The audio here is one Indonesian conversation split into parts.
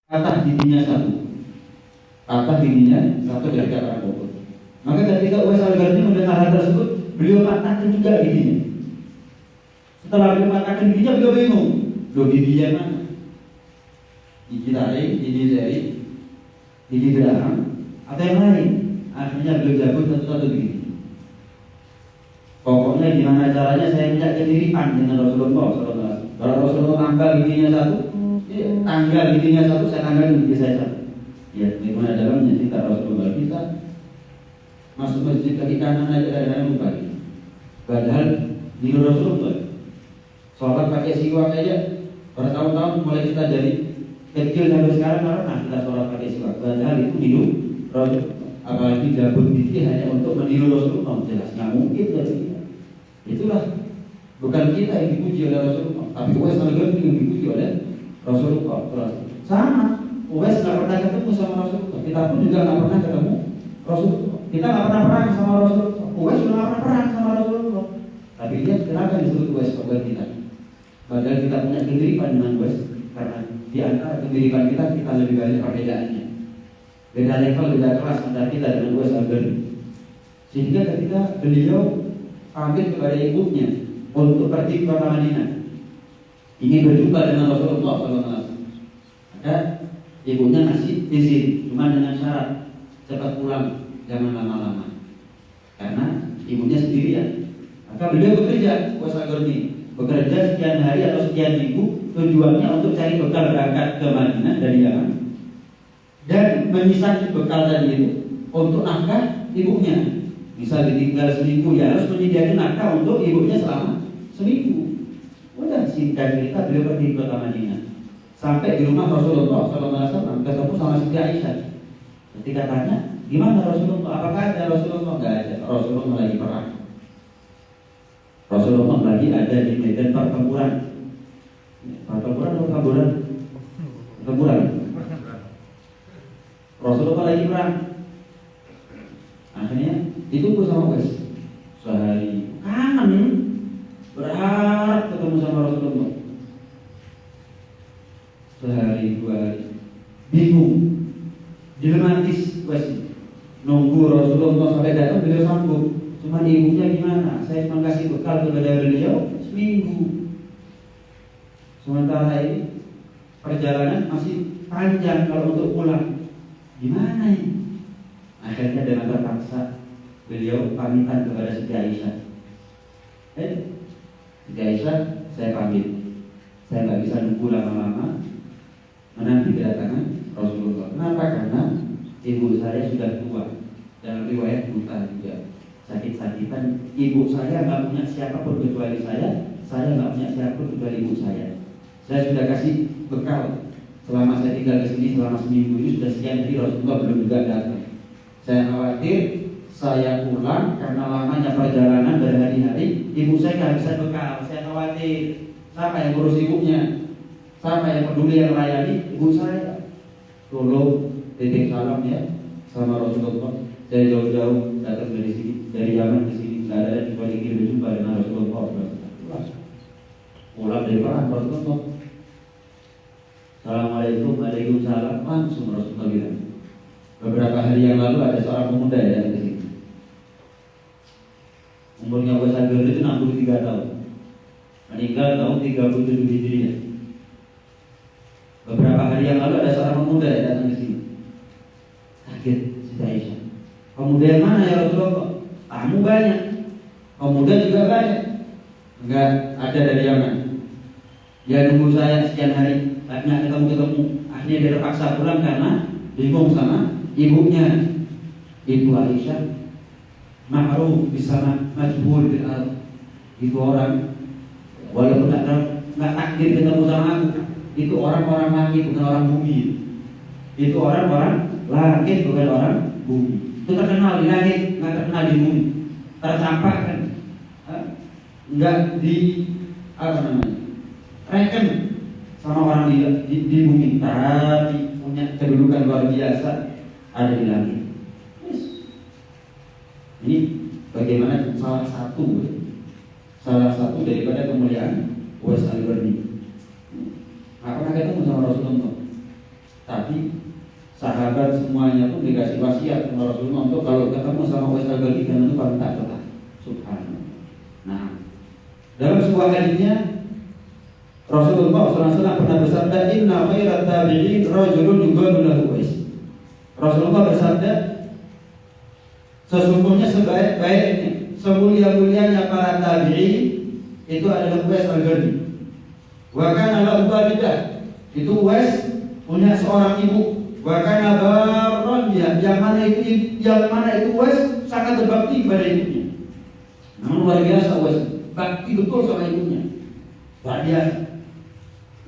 kata giginya satu dari kata bogor. Maka ketika Uwais Al-Qarni mendengar hal tersebut, beliau patahkan juga giginya. Setelah beliau patahkan giginya, beliau bingung, loh giginya mana? Gigi taring, gigi jari, gigi geraham, atau yang lain? Akhirnya beliau cabut satu-satu gigi. Pokoknya gimana caranya saya punya kemiripan dengan Rasulullah SAW. Kalau Rasulullah tanggal giginya satu, tanggal giginya satu, saya tanggalin gigi saya satu. Ya, bagaimana dalamnya cerita Rasulullah kita masuk masjid kaki kanan aja kadang-kadang lupa. Padahal di Rasulullah sholat pakai siwak aja bertahun-tahun, mulai kita dari kecil sampai sekarang karena kita sholat pakai siwak. Padahal itu niru Rasulullah. Apalagi gabung gigi hanya untuk meniru Rasulullah, jelas nggak mungkin dari kita. Itulah bukan kita yang dipuji oleh Rasulullah, tapi Uwais Al-Qarni yang dipuji oleh Rasulullah. Sama, Uwais nggak pernah ketemu sama Rasulullah, kita pun juga nggak pernah ketemu Rasulullah. Kita nggak pernah perang sama Rasulullah, Uwais juga nggak pernah perang sama Rasulullah. Tapi lihat kenapa disebut Uwais Al-Qarni kita? Padahal kita punya kemiripan dengan Uwais, karena di antara kemiripan kita lebih banyak perbedaannya. Beda level, beda kelas antara kita dengan Uwais Al-Qarni. Sehingga ketika beliau pamit kepada ibunya untuk pergi ke kota Madinah, ingin berjumpa dengan Rasulullah SAW, maka ibunya ngasih izin, cuma dengan syarat cepat pulang, jangan lama-lama, karena ibunya sendirian. Maka beliau bekerja, Uwais Al-Qarni bekerja sekian hari atau sekian minggu, tujuannya untuk cari bekal berangkat ke Madinah dari Yaman, dan menyisakan bekal tadi itu untuk nafkah ibunya. Bisa ditinggal seminggu, ya harus menyediakan nafkah untuk ibunya selama seminggu. Udah singkat cerita, beliau pergi ke kota Madinah. Sampai di rumah Rasulullah SAW, ketemu sama Siti Aisyah. Ketika tanya, gimana Rasulullah? Apakah ada Rasulullah? Enggak ada. Rasulullah lagi perang. Rasulullah lagi ada di medan pertempuran. Pertempuran atau pertempuran? Pertempuran. Rasulullah lagi perang. Akhirnya ditunggu sama Uwais sehari, kangen, berharap ketemu sama Rasulullah. Sehari, 2 hari, bingung, dilematis Uwais. Nunggu Rasulullah sampai datang, beliau sanggup. Cuma ibunya gimana? Saya cuma kasih bekal kepada beliau seminggu. Sementara ini perjalanan masih panjang kalau untuk pulang. Gimana ini? Akhirnya dengan terpaksa beliau pamitan kepada Siti Aisyah. Siti Aisyah, saya pamit. Saya nggak bisa nunggu lama-lama menanti kedatangan Rasulullah. Kenapa? Karena ibu saya sudah tua, dalam riwayat buta juga, sakit-sakitan. Ibu saya nggak punya siapapun kecuali saya nggak punya siapapun kecuali ibu saya. Saya sudah kasih bekal selama saya tinggal di sini selama seminggu ini, sudah sekian hari Rasulullah belum juga datang. Saya khawatir saya pulang karena lamanya perjalanan berhari-hari, ibu saya kehabisan bekal. Saya khawatir siapa yang ngurus ibunya, siapa yang peduli yang melayani ibu saya. Tolong titip salam ya sama Rasulullah. Saya jauh-jauh datang dari sini, dari Yaman ke sini, nggak ada kecuali ingin berjumpa dengan Rasulullah. Pulang dari perang Rasulullah, Assalamualaikum, waalaikumsalam, langsung Rasulullah bilang. Beberapa hari yang lalu ada seorang pemuda yang datang ke sini. Umurnya Uwais Al-Qarni itu 63 tahun. Meninggal tahun 37 Hijriah. Beberapa hari yang lalu ada seorang pemuda yang datang ke sini. Kaget Siti Aisyah. Pemuda yang mana ya Rasulullah? Tamu banyak, pemuda juga banyak. Enggak ada dari Yaman. Dia nunggu saya sekian hari, tapi nggak ketemu. Akhirnya dia terpaksa pulang karena bingung sama ibunya. Ibu Aisyah ma'ruf bisana majhul bil ard. Itu orang walaupun nggak takdir ketemu sama aku, itu orang-orang langit bukan orang bumi. Itu orang-orang langit bukan orang bumi. Itu terkenal di langit, nggak terkenal di bumi. Tercampakkan, nggak di reken sama orang di bumi, tapi punya kedudukan luar biasa ada di langit. Yes. Ini bagaimana salah satu daripada kemuliaan Uwais Al-Qarni. Nggak pernah ketemu sama Rasulullah, Tapi sahabat semuanya pun dikasih wasiat sama Rasulullah untuk kalau ketemu sama Uwais Al-Qarni jangan lupa minta doa. Subhanallah. Nah, dalam sebuah hadisnya Rasulullah SAW pernah bersabda, Inna khairat tabi'in rajulun yuqalu lahu Uwais. Rasulullah bersabda, sesungguhnya sebaik-baiknya, semulia-mulianya para tabi'in itu adalah Uwais Al-Qarni. Wa kana lahu walidah. Itu Uwais punya seorang ibu. Wa kana barran biha. Yang mana itu Uwais sangat berbakti kepada ibunya. Namun luar biasa Uwais, bakti betul sama ibunya. Luar biasa.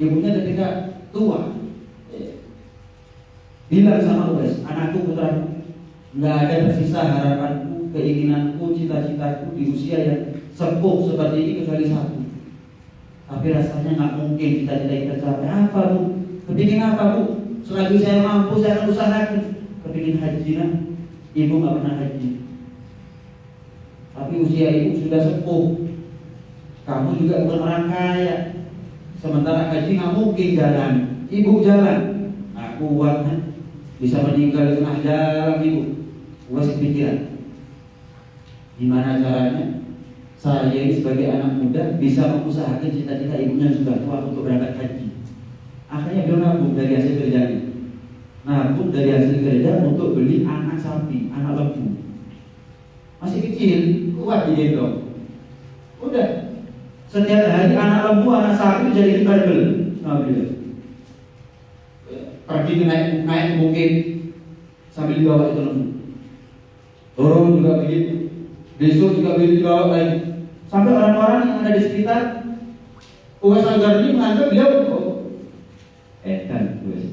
Ibunya ketika tua bilang sama Uwais, anakku putraku, nggak ada tersisa harapanku, keinginanku, cita-citaku di usia yang sepuh seperti ini kecuali satu. Tapi rasanya nggak mungkin cita-cita kita tercapai. Apa bu? Kepingin apa bu? Selagi saya mampu saya akan usahakan. Kepingin haji nah? Ibu nggak pernah haji. Tapi usia ibu sudah sepuh. Kamu juga bukan orang kaya. Sementara haji nggak mungkin jalan. Ibu jalan. Nah, kuatnya bisa meninggal di tengah jalan ibu. Uwais pikiran. Gimana caranya saya ini sebagai anak muda bisa mengusahakan cita-cita ibunya sudah tua untuk berangkat haji. Akhirnya beliau nabung dari hasil kerjanya. Nabung dari hasil kerja untuk beli anak sapi, anak lembu. Masih kecil, kuat digendong. Udah, setiap hari anak lembu, anak sapi jadi barbel. Nah, beliau pergi naik bukit sambil dibawa itu lembu. Turun juga begitu. Besok juga begitu dibawa lagi. Sampai orang-orang yang ada di sekitar Uwais Al-Qarni menganggap beliau Uwais.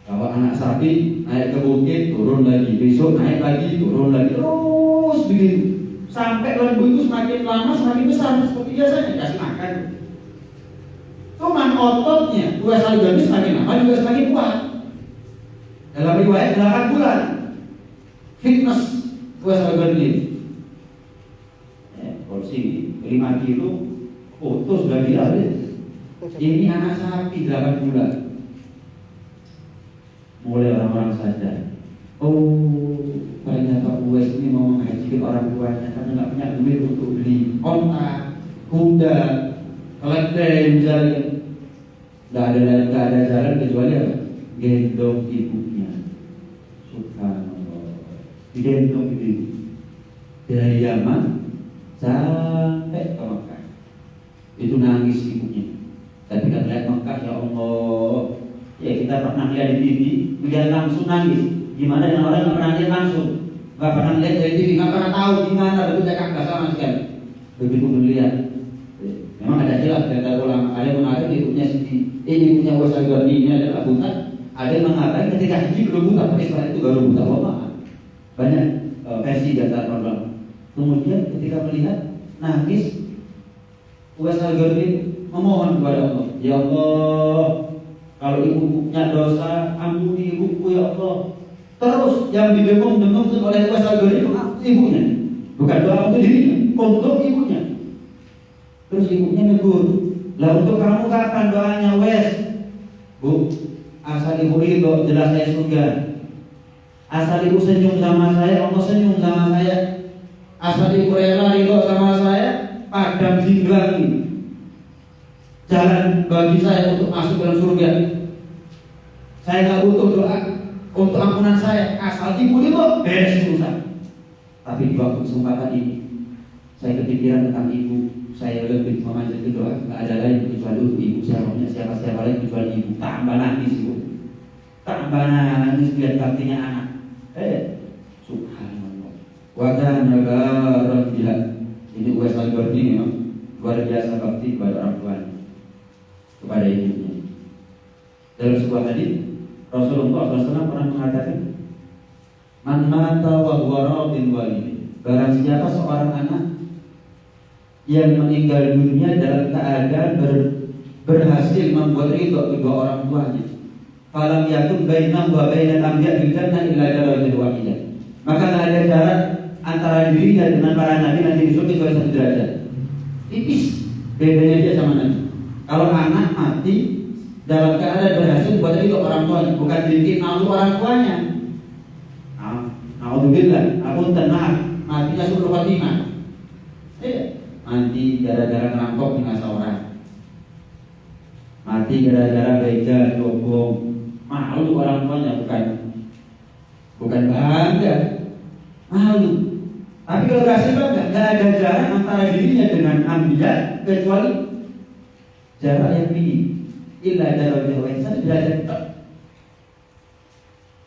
Bawa anak sapi naik ke bukit, turun lagi, besok naik lagi, turun lagi, terus begitu. Sampai lembu itu semakin lama semakin besar seperti biasanya kasih makan. Cuman ototnya Uwais Al-Qarni semakin lama juga semakin kuat. Dalam riwayat 8 bulan fitness Uwais Al-Qarni. Porsi 5 kilo foto sudah viral ya. Ini anak sapi 8 bulan. Mulai orang-orang sadar, oh ternyata Uwais ini mau menghajikan orang tuanya karena nggak punya duit untuk beli onta, kuda, keledai misalnya. Nggak ada jalan kecuali apa? Gendong ibunya. Subhanallah. Digendong ibu dari Yaman sampai ke Mekah. Itu nangis ibunya. Tapi kita lihat Mekah, ya Allah. Ya kita pernah lihat di TV, melihat langsung nangis. Gimana dengan orang yang pernah lihat langsung? Gak pernah lihat dari TV, gak pernah tahu gimana bentuknya Ka'bah sama sekali. Begitu melihat, memang ada jelas kata ulama. Ada yang mengatakan ibunya ibunya Uwais Al-Qarni ini adalah buta. Ada yang mengatakan ketika haji belum buta, tapi setelah itu baru buta. Banyak versi di antara ulama. Kemudian ketika melihat nangis, Uwais Al-Qarni memohon kepada Allah, ya Allah, kalau ibu punya dosa, ampuni ibuku ya Allah. Terus yang didengung-dengung oleh Uwais Al-Qarni ibunya, bukan doa untuk dirinya, untuk ibunya. Terus ibunya negur, lah untuk kamu kapan doanya Uwais? Bu, asal ibu ridho jelas saya surga. Asal ibu senyum sama saya, Allah senyum sama saya. Asal ibu rela ridho sama saya, padam jinglang ini jalan bagi saya untuk masuk dalam surga. Saya nggak butuh doa untuk ampunan saya, asal ibu ridho beres urusan. Tapi di waktu kesempatan ini saya kepikiran tentang ibu. Saya lebih memanjatkan doa, nggak ada lain kecuali untuk ibu. Siapa lain kecuali ibu. Tambah nangis ibu, tambah nangis lihat baktinya anak. Subhanallah. Wa kana barran biha. Ini Uwais Al-Qarni memang luar biasa bakti kepada orang tuanya, kepada ibunya. Dalam sebuah hadis Rasulullah SAW pernah mengatakan, man mata wa huwa radin walidayhi. Barang siapa seorang anak yang meninggal dunia dalam keadaan berhasil membuat ridho kedua orang tuanya, falam yakun bainahu wa bainal anbiya bil jannah illa darajatun wahidah. Maka tidak ada jarak antara dirinya dengan para nabi nanti di surga kecuali 1 derajat. Tipis bedanya dia sama nabi. Kalau anak mati dalam keadaan berhasil buat itu orang tuanya, bukan bikin malu orang tuanya. Alhamdulillah, aku tenang, matinya suruh khotimah. Mati gara-gara ngerampok di masa orang, mati gara-gara begal, cobong, malu orang tuanya, bukan bangga, malu. Tapi kalau berhasil bangga, gak ada jarak antara dirinya dengan ambiya kecuali jarak yang tinggi. Illa jarak yang derajat tak.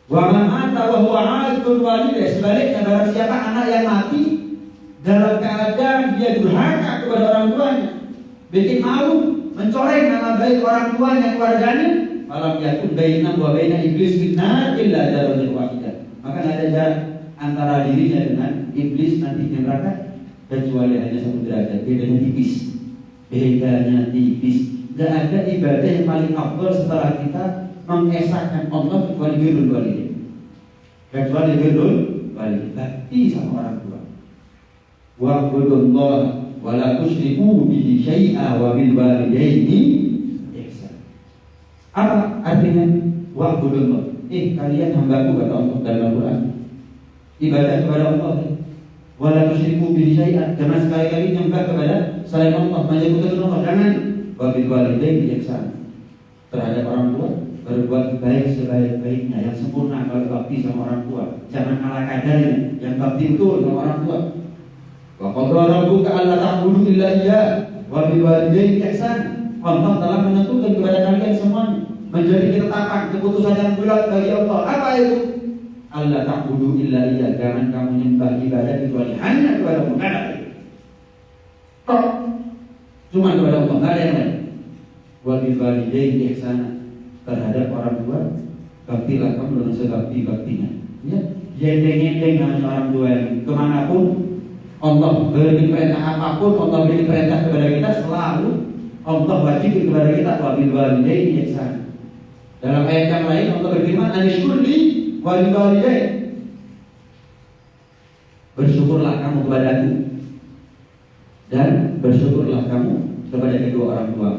Wa man mata wa huwa 'aaqul walidayh, sebaliknya barang siapa anak yang mati dalam keadaan dia durhaka kepada orang tuanya, bikin malu, mencoreng nama baik orang tuanya, keluarganya, malam yakun baina wa baina iblis finnar illa darajat wahidah. Maka ada jarak antara dirinya dengan iblis nanti di neraka kecuali hanya satu derajat, bedanya tipis. Tidak ada ibadah yang paling afdal setelah kita mengesahkan Allah kecuali birrul walidain. Kecuali birrul walidain, bakti sama orang tua. Wa'budullaha wa la tusyriku bihi syai'a wa bil walidaini ihsan. Apa artinya wa'budullah? Kalian hambaku kata Allah dalam Al-Quran. Ibadah kepada Allah. Wa la tusyriku bihi syai'a, jangan sekali-kali nyembah kepada selain Allah, menyebutkan Allah. Jangan. Wa bil walidaini ihsan. Terhadap orang tua berbuat baik sebaik-baiknya, yang sempurna kalau bakti sama orang tua. Jangan ala kadarnya, yang bakti betul sama orang tua. Wa qadara rabbuka alla ta'budu illa iyyah wa bil walidaini ihsan. Allah telah menentukan kepada kalian semuanya menjadi ketetapan keputusan yang bulat bagi Allah. Apa itu? Alla ta'budu illa iyyah, jangan kamu menyembah ibadah kecuali hanya kepada Allah. Tok. Cuma kepada Allah, enggak ada yang lain. Wa bil walidaini ihsan, terhadap orang tua baktilah kamu dengan sebakti-baktinya. Ya, yendeng-yendeng namanya orang tua ini. Kemanapun Allah beri perintah apapun, Allah beri perintah kepada kita, selalu Allah wajib kepada kita wa bil walidaini ihsan. Dalam ayat yang lain Allah berfirman, "Anishkurli wa bil walidain." Bersyukurlah kamu kepadaku dan bersyukurlah kamu kepada kedua orang tua.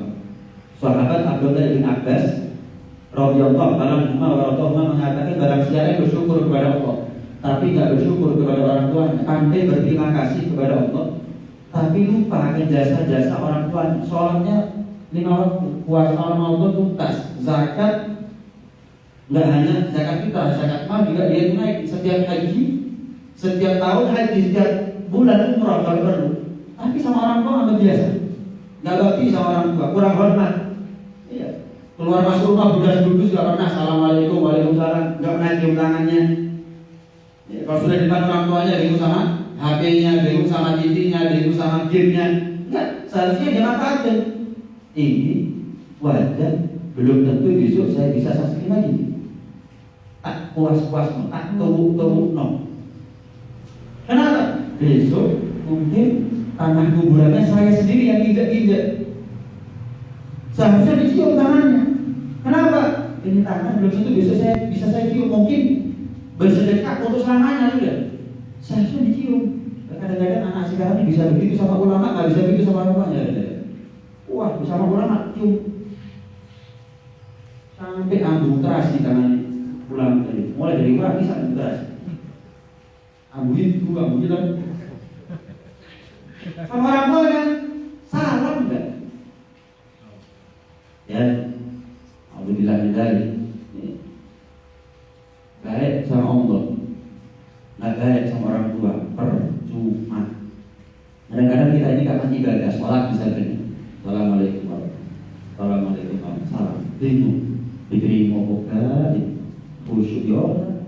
Sahabat Abdullah bin Abbas radhiyallahu anhu mengatakan barang siapa yang bersyukur kepada Allah tapi tidak bersyukur kepada orang tuanya, pandai berterima kasih kepada Allah tapi lupa akan jasa-jasa orang tuanya, sholatnya 5 waktu, puasa Ramadan tuntas, zakat nggak hanya zakat fitrah, zakat mal juga dia tunaikan, setiap haji, setiap tahun haji, setiap bulan umrah kalau perlu, tapi sama orang tua nggak biasa, nggak bakti sama orang tua, kurang hormat. Keluar masuk rumah budas-budus gak pernah assalamualaikum, waalaikumsalam, gak pernah cium tangannya. Kalau sudah di depan orang tuanya, bingung sama HP-nya, bingung sama TV-nya, bingung sama game-nya. Enggak, seharusnya dia manfaatkan. Ini wajar, belum tentu besok saya bisa saksikan lagi. Tak puas-puas, tak tunggu-tunggu, no. Kenapa? Besok mungkin tanah kuburannya saya sendiri yang injak-injak. Seharusnya dicium tangannya. Kenapa? Ini tangan belum tentu besok saya bisa cium, mungkin bersedekah untuk selamanya juga. Seharusnya dicium. Kadang-kadang anak sekarang ini bisa begitu sama ulama, nggak bisa begitu sama ulama. Wah, sama ulama cium sampai ambu keras di tangan ulama tadi. Mulai dari wah bisa ambu keras. Ambu hilang. Sama orang tua kan salam enggak? Ya. Alhamdulillah dari baik sama Allah, nggak baik sama orang tua, percuma. Kadang-kadang kita ini kapan ibadah, sholat misalnya, assalamualaikum warahmatullahi, bingung, diterima bukan, khusyuk ya orang,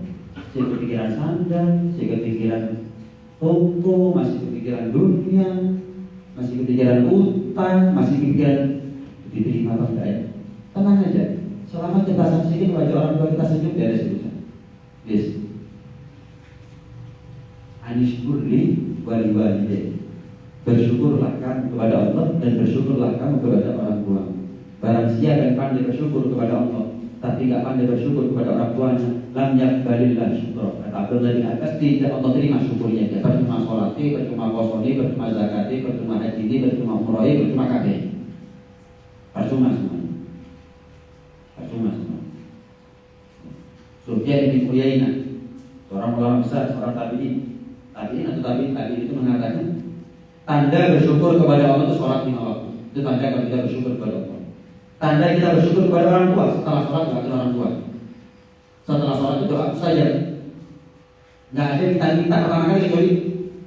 saya kepikiran sandal, saya kepikiran toko, masih kepikiran dunia, masih kepikiran utang, masih kepikiran diterima apa enggak ya? Tenang aja. Selama kita saksikan wajah orang tua kita senyum, tidak ada sebutan. Yes. Anishkurli wali walidain. Bersyukurlah kamu kepada Allah dan bersyukurlah kamu kepada orang tua. Barang siapa yang pandai bersyukur kepada Allah tapi tidak pandai bersyukur kepada orang tuanya, lam yaqbalillah syukra. Kata Abdullah bin Abbas, tidak Allah terima syukurnya. Dia percuma sholatnya, percuma puasanya, percuma zakatnya, percuma hajinya, percuma umrohnya, percuma kabeh. Percuma semuanya. Sufyan bin Uyainah, seorang ulama besar, seorang tabi'in itu mengatakan tanda bersyukur kepada Allah itu sholat 5 waktu. Itu tanda kalau kita bersyukur kepada Allah. Tanda kita bersyukur kepada orang tua, setelah sholat doa orang tua. Setelah sholat itu doa saja. Nggak ada kita minta pertama kali kecuali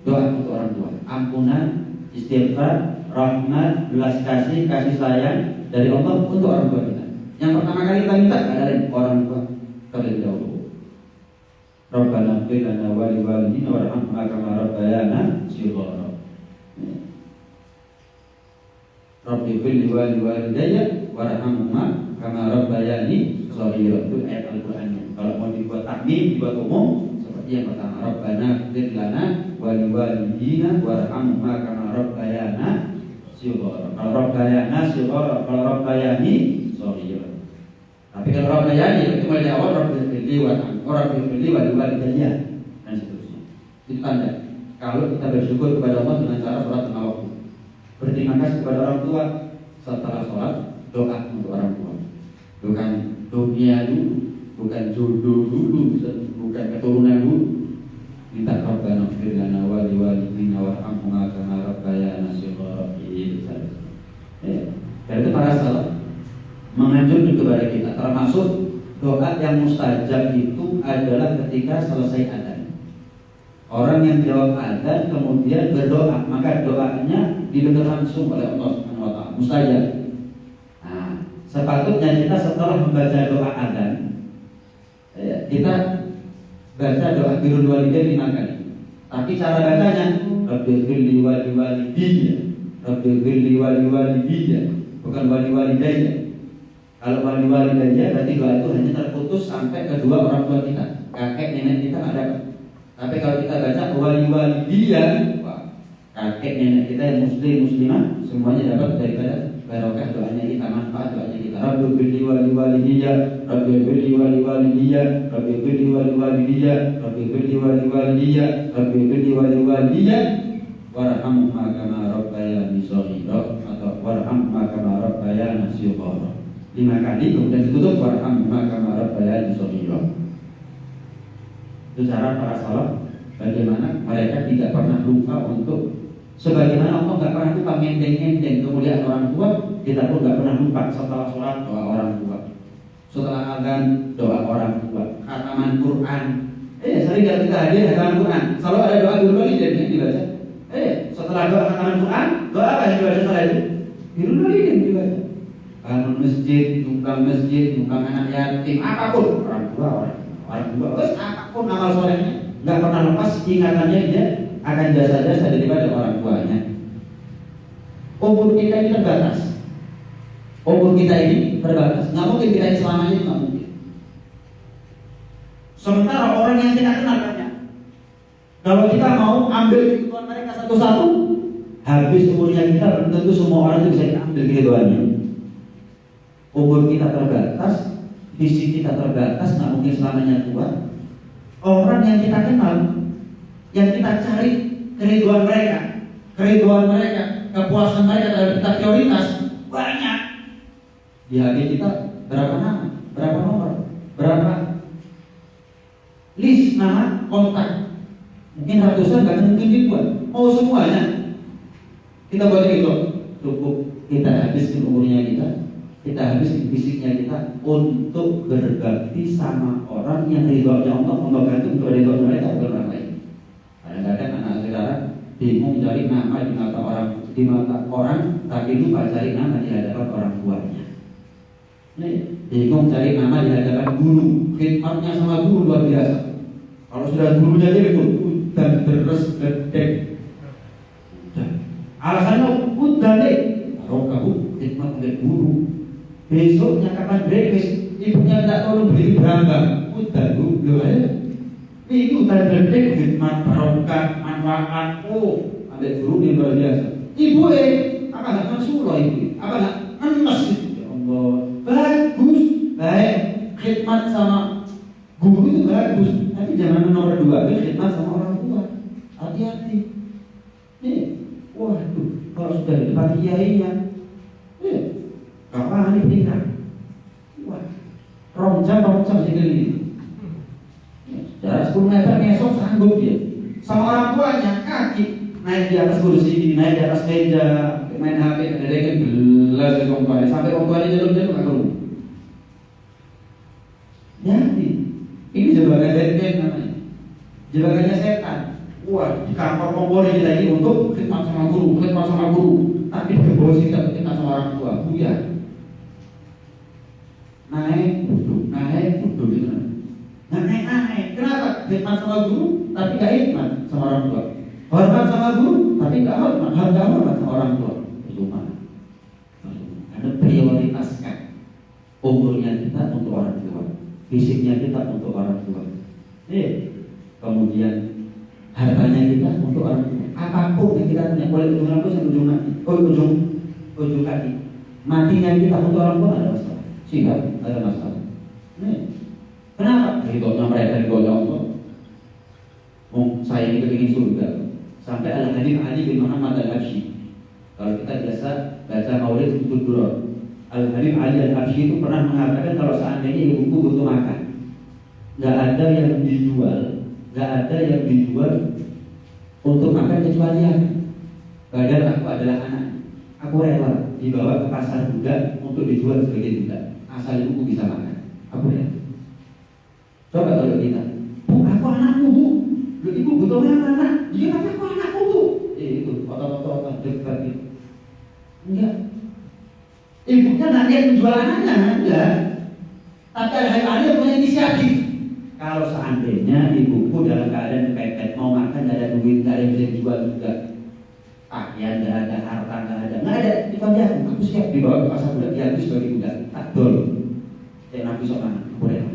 doa untuk orang tua. Ampunan, istighfar, rahmat, belas kasih, kasih sayang dari Allah untuk orang tua kita. Yang pertama kali kita minta adalah orang tua terlebih dahulu. Rabbana ighfir lana wa li walidina warhamna kama rabbayana shighara. Rabbi ighfir li wa li walidayya warhamhuma kama rabbayani shaghira. Itu ayat Al-Qur'annya. Kalau mau dibuat takmim, dibuat umum seperti yang pertama, Rabbana ighfir lana wa li walidina warhamhuma kama rabbayana shighara. Kalau rabbayana shighara, kalau rabbayani shaghira. Tapi kalau rabbayani itu mulai awal Rabbi ighfir wa li walidayya dan seterusnya. Itu tanda kalau kita bersyukur kepada Allah dengan cara sholat 5 waktu. Berterima kasih kepada orang tua setelah sholat, doa untuk orang tua. Bukan dunia dulu, bukan jodoh dulu, bukan keturunan dulu. Minta Rabbana ighfir lana wa li walidina warhamhuma kama rabbayana shighara. Dan itu para salaf menganjurkan kepada kita, termasuk doa yang mustajab itu adalah ketika selesai adzan. Orang yang jawab adzan kemudian berdoa, maka doanya didengar langsung oleh Allah Subhanahu wa taala, mustajab. Nah, sepatutnya kita setelah membaca doa adzan, kita baca doa birrul walidain 5 kali. Tapi cara bacanya Rabbighfir li wa li walidayya, Rabbighfir li wa li walidayya, bukan wa li walidayya. Kalau wa li walidayya berarti doa itu hanya terputus sampai kedua orang tua kita, kakek nenek kita ada. Tapi kalau kita baca wali walidiyya, kakek nenek kita yang muslim muslimah semuanya dapat daripada barokah doanya kita, manfaat doanya kita. Rabbi firli wali walidiyya, Rabbi firli wali walidiyya, Rabbi firli wali walidiyya, Rabbi firli wali walidiyya, Rabbi firli wali walidiyya, warhamhuma kama rabbayani shaghira atau warhamhuma kama rabbayani shighara. 5 kali kemudian ditutup warhamhuma kama rabbayani shaghira. Itu cara para salaf bagaimana mereka tidak pernah lupa untuk sebagaimana Allah nggak pernah lupa menteng-menteng kemuliaan orang tua, kita pun nggak pernah lupa setelah sholat doa orang tua, setelah adzan doa orang tua, khataman Quran. Sering kalau kita hadir khataman Quran selalu ada doa birrul walidain yang dibaca. Setelah doa khataman Quran, doa apa yang dibaca setelah itu? Birrul walidain dibaca. Bangun masjid, numpang anak yatim, apapun orang tua terus apapun amal solehnya nggak pernah lepas ingatannya dia akan jasa-jasa daripada orang tuanya. Umur kita ini terbatas, nggak mungkin kita ini selamanya, nggak mungkin. Sementara orang yang kita kenal banyak, kalau kita mau ambil kehidupan mereka satu-satu, habis umurnya kita, belum tentu semua orang itu bisa kita ambil kehidupannya. Umur kita terbatas, visi kita terbatas, nggak mungkin selamanya tua. Orang yang kita kenal, yang kita cari keriduan mereka, kepuasan mereka dalam kita prioritas banyak. Di hati kita berapa nama, berapa nomor, berapa list nama kontak, mungkin ratusan, nggak mungkin ribuan. Oh semuanya kita buat itu cukup kita habiskan umurnya kita habiskan fisiknya kita untuk berbakti sama orang yang ridhonya Allah gantung kepada ridho mereka bukan orang lain. Kadang-kadang anak sekarang bingung cari nama di mata orang, tapi lupa cari nama di hadapan orang tuanya. Bingung cari nama di hadapan guru, khidmatnya sama guru luar biasa. Kalau sudah gurunya dia itu dan terus gede. Alasannya udah deh, kalau kamu khidmat oleh guru. Besoknya kapan breakfast, ibunya tidak tahu beli berapa, udah dulu ya. Itu udah gede, khidmat barokah, manfaat, ambil guru yang luar biasa. Ibu apa nggak masuk loh ibu, apa nggak emas itu, ya Allah, bagus, baik, khidmat sama guru itu bagus. Tapi jangan nomor 2, khidmat sama orang tua, hati-hati. Waduh, kalau sudah di depan kiainya, kapan ini peningkat? Wah, rong jam sekali. 10 meter besok sanggup dia. Sama orang tuanya kaki naik di atas kursi, naik di atas meja, main HP, ada gelas dari orang tuanya sampai orang tuanya jalur-jalur nggak keluar. Jadi ini jebakan Batman namanya, jebakannya setan. Wah, di kantor kompori kita ini untuk khidmat sama guru, tapi bos kita khidmat sama orang tua, buya. Naik duduk gitu. Naik. Kenapa? Khidmat sama guru, tapi gak khidmat sama orang tua. Hormat sama guru, tapi gak hormat sama orang tua. Cuma, ada prioritaskan umurnya kita untuk orang tua, fisiknya kita untuk orang tua. Kemudian hartanya kita untuk orang tua. Apapun yang kita punya, boleh ujung rambut sampai ujung kaki. Matinya kita untuk orang tua ada masalah. Sehingga ada masalah. Kenapa? Ridhonya mereka ridhonya Allah. Saya ini ingin surga. Sampai Al-Habib Ali bin Muhammad Al-Habsyi. Kalau kita biasa baca Maulid Al-Durrah, Al-Habib Ali Al-Habsyi itu pernah mengatakan kalau seandainya ibuku butuh makan, nggak ada yang dijual untuk makan kecuali aku. Padahal aku adalah anak. Aku rela dibawa ke pasar budak untuk dijual sebagai budak, asal ibuku bisa makan. Aku rela. Coba kalau kita, bu, aku anakmu bu, lu ibu butuh anak, iya tapi aku anakmu bu, itu foto-foto dekat itu, enggak, ibunya nggak dia menjual anaknya, enggak, tapi ada yang punya inisiatif. Kalau seandainya ibuku dalam keadaan kepepet mau makan, nggak ada duit, nggak ada yang bisa dijual juga, pakaian nggak ada, harta nggak ada, itu aja aku siap dibawa ke pasar budak, ya aku sebagai budak, tak dol, saya nabi sopan, aku rela.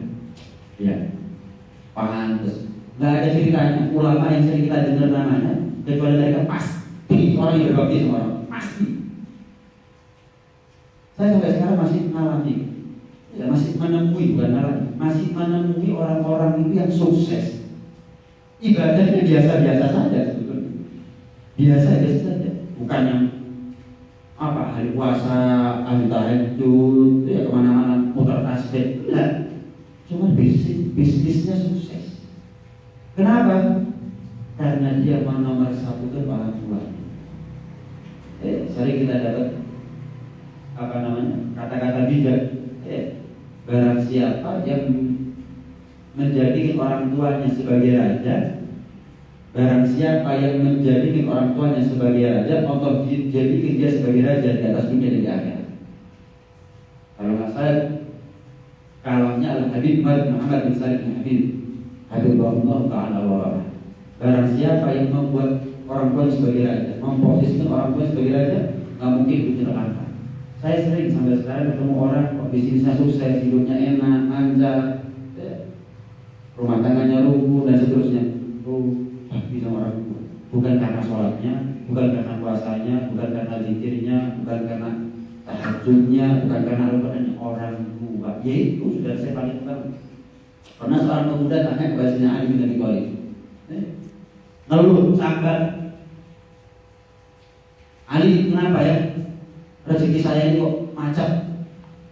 Ya, pantes. Nggak ada ceritanya ulama yang sering kita dengar namanya, kecuali mereka pasti orang yang berbakti sama orang, pasti. Saya sampai sekarang masih mengalami, ya, masih menemui orang-orang itu yang sukses. Ibadahnya biasa-biasa saja sebetulnya, biasa saja, bukan yang hari puasa, hari tahajud, ya kemana-mana muter tasbih, enggak. Cuma bisnisnya sukses. Kenapa? Karena dia nomor satu ke orang tua. Sering kita dapat kata-kata bijak. Barang siapa yang menjadikan orang tuanya sebagai raja, barang siapa yang menjadikan orang tuanya sebagai raja, Allah jadikan dia sebagai raja di atas dunia dan di akhirat. Kalau nggak salah, kalamnya Al-Habib Muhammad bin Salim Al-Habib Habibullah Ta'ala Warahmah. Barang siapa yang membuat orang tua sebagai raja, memposisikan orang tua sebagai raja, nggak mungkin hidup neraka. Saya sering sampai sekarang ketemu orang bisnisnya sukses, hidupnya enak, lancar, rumah tangganya rubuh dan seterusnya. Bisa orang tua. Bukan karena sholatnya, bukan karena puasanya, bukan karena zikirnya, bukan karena tahajudnya, bukan karena rukuknya, orang tua. Yaitu sudah saya paling tahu. Pernah seorang pemuda tanya kepada Sayyidina Ali bin Abi Thalib, ngeluh, sabar. Ali, kenapa ya? Rezeki saya ini kok macet,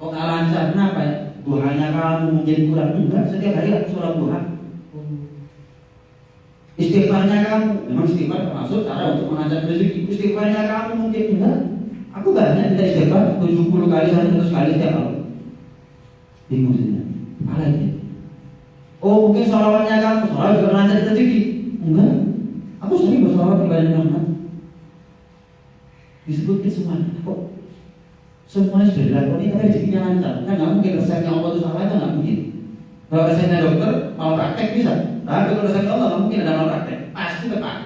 kok nggak lancar? Kenapa ya? Duhanya kamu mungkin kurang. Enggak, setiap hari aku sholat duha. Istighfarnya kamu, memang istighfar termasuk cara untuk mengajar rezeki. Istighfarnya kamu mungkin enggak. Aku banyak kita istighfar 70 kali, 100 kali setiap hari. Bingung saja. Apa lagi? Oh, mungkin sholawatnya kamu, sholawat juga mengajar rezeki. Enggak. Aku sering bersolawat kepada Muhammad. Disebutkan semuanya. Kok semuanya sudah dilakukan, tapi rezekinya lancar. Kan nggak mungkin resepnya Allah itu salah, itu nggak mungkin. Kalau resepnya dokter mau praktek bisa, tapi kalau resepnya Allah nggak mungkin ada mau praktek. Pasti tepat.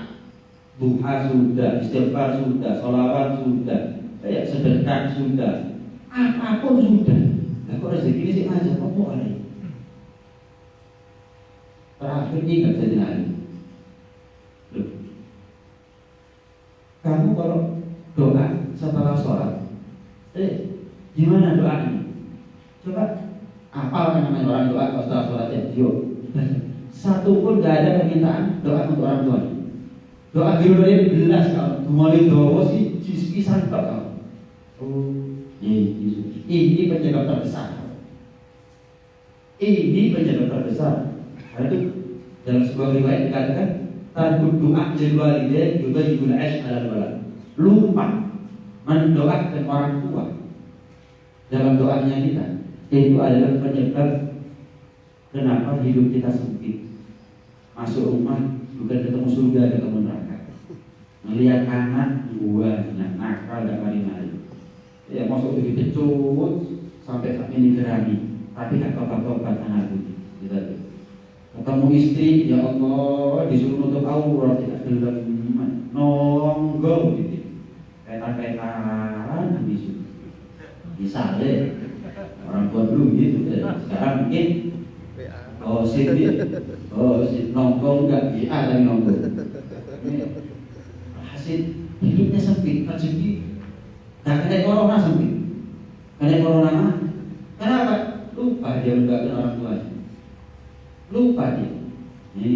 Duha sudah, istighfar sudah, sholawat sudah, sedekah sudah, apapun sudah. Nah, kok rezeki ini sih aja, kok mau ada? Terakhir ingat saja nanti. Kamu kalau doa setelah sholat, gimana doanya? Coba apal kan namanya orang doa kalau setelah sholat ya? Yuk, satu pun gak ada permintaan doa untuk orang tua. Doa biru dari belas kalau mulai doa si pisan kau. Ini penyebab terbesar. Ini penyebab terbesar. Itu Dalam sebuah riwayat dikatakan tarkud doa lil walidain yudayyibul 'aish 'alal walad. Lupa mendoakan orang tua dalam doanya kita itu adalah penyebab kenapa hidup kita sempit. Masuk rumah bukan ketemu surga, ketemu neraka. Melihat anak buahnya nakal dan mari-mari. Ya masuk begitu pecut sampai saat ini gerani, tapi tak tobat-tobat anakku. Gitu. Ketemu istri, ya Allah, disuruh nutup aurat tidak gelem, nonggo gitu. Kaitan-kaitan disuruh. Bisa deh. Orang tua dulu gitu. Sekarang mungkin nonggo enggak, iya lagi nonggo. Hasil hidupnya sempit, rezeki. Nah, kena corona sempit. Kena corona, kenapa? Lupa dia mendoakan orang tuanya. Lupa dia. Ini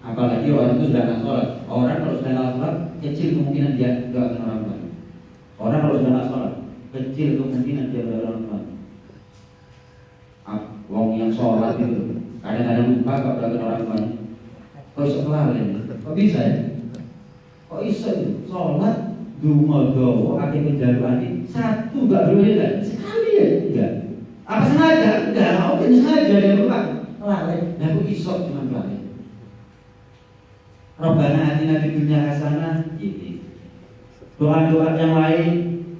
apalagi orang itu sudah nggak sholat. Orang kalau sudah nggak sholat, kecil kemungkinan dia doakan orang tua. Orang kalau sudah nggak sholat, kecil kemungkinan dia doakan orang tua. Wong yang sholat itu kadang-kadang lupa kalau doakan orang tua. Kok bisa kelalaian? Kok bisa ya? Kok bisa itu? Sholat dumodowo akhir kejaruan satu gak boleh kan? Sekali ya? Enggak. Apa sengaja? Enggak. Mungkin sengaja dia lupa. Lalai, aku isok cuma lalai. Rabbana atina fid dunya hasanah, ini. Doa-doa yang lain,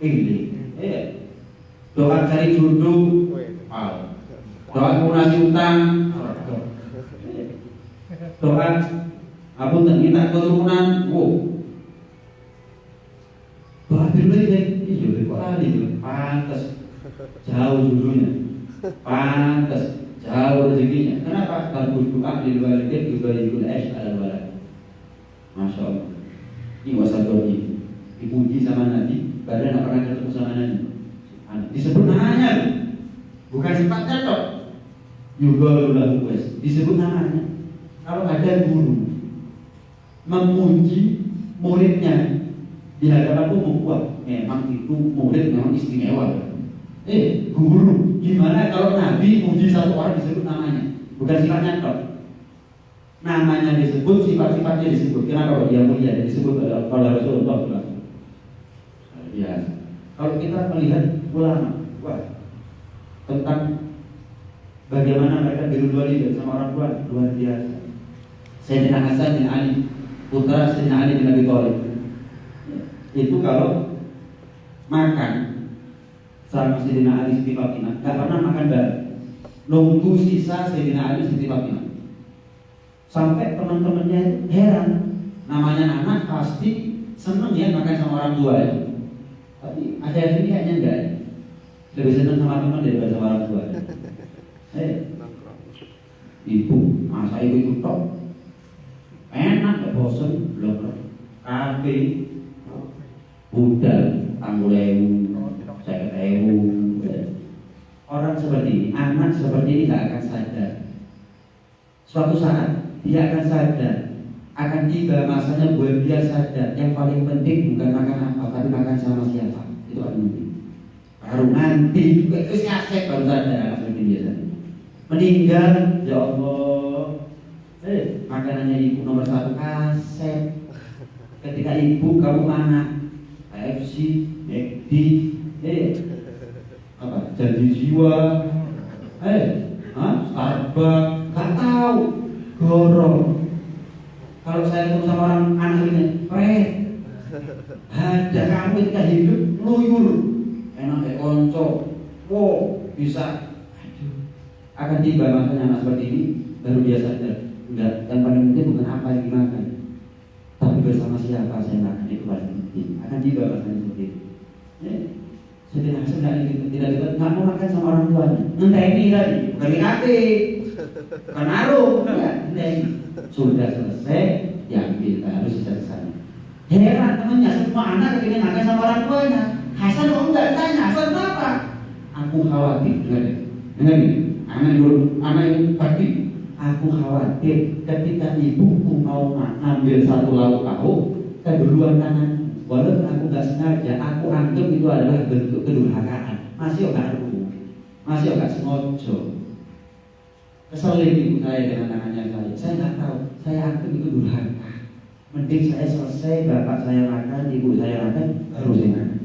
ini. Doa cari jodoh, doa lunasi utang, doa apunten minta keturunan, doa berbeda, iya kok ada itu, pantas jauh jodohnya, pantas jauh rezekinya. Kenapa? Tarkul doa lil walidain yudayyibul 'aish 'alal walad. Masya Allah. Ini wasadoni dipuji sama Nabi, padahal tidak pernah ketemu sama Nabi. Disebut namanya, bukan sifatnya toh. Yudayyibul wes disebut namanya. Kalau ada guru memuji muridnya di hadapan umum, wah memang itu murid memang istimewa. Guru, gimana kalau Nabi muji satu orang disebut namanya, bukan sifatnya toh. Namanya disebut, sifat-sifatnya disebut. Kenapa dia mulia disebut oleh Rasulullah? Ya. Kalau kita melihat ulama, wah, tentang bagaimana mereka berwali sama orang tua luar biasa. Sayyidina Hasan bin Ali, putra Sayyidina Ali bin Abi Thalib, itu kalau makan sama Sayyidina Ali Siti Fatimah, gak pernah makan bareng. Nunggu sisa Sayyidina Ali Siti Fatimah. Sampai teman-temannya heran. Namanya anak pasti seneng ya makan sama orang tua ya. Tapi ada yang ini kayaknya enggak ya. Lebih seneng sama teman daripada sama orang tua. Ibu, masa ibu itu tok. Enak gak bosen, belum kafe, budal, anggulewu, seketewu. Orang seperti ini, anak seperti ini gak akan sadar. Suatu saat dia akan sadar, akan tiba masanya buat dia sadar. Yang paling penting bukan makan apa, tapi makan sama siapa. Itu ada nanti. Baru nanti, itu nyasek baru sadar anak seperti biasa. Meninggal, ya Allah. Makanannya ibu nomor 1 kaset. Ketika ibu kamu mana? KFC, McD, apa? Janji jiwa, Starbucks. Gak tahu, gorong. Kalau saya ketemu sama orang anak ini, ada kamu ketika hidup luyur, enak kayak konco, bisa. Akan tiba makanya anak seperti ini baru dia sadar. Enggak, yang paling penting bukan apa yang dimakan, tapi bersama siapa saya makan, itu paling penting. Akan tiba makanya seperti itu. Sebenarnya tidak mau makan sama orang tuanya. Entah ini tadi, bukan kafe. Penaruh, sudah selesai, diambil, harus bisa ke sana. Heran temannya, semua anak kepengen makan sama orang tuanya. Hasan kok enggak tanya, Hasan kenapa? Aku khawatir, dengar ini, anak itu pagi. Aku khawatir ketika ibuku mau ngambil satu lauk tahu, keduluan tangan. Walaupun aku nggak sengaja, aku anggap itu adalah bentuk kedurhakaan. Masih enggak sengaja. keselip ibu saya dengan tangannya saya nggak tahu, saya anggap itu durhaka. Mending saya selesai, bapak saya makan, ibu saya makan, baru saya makan.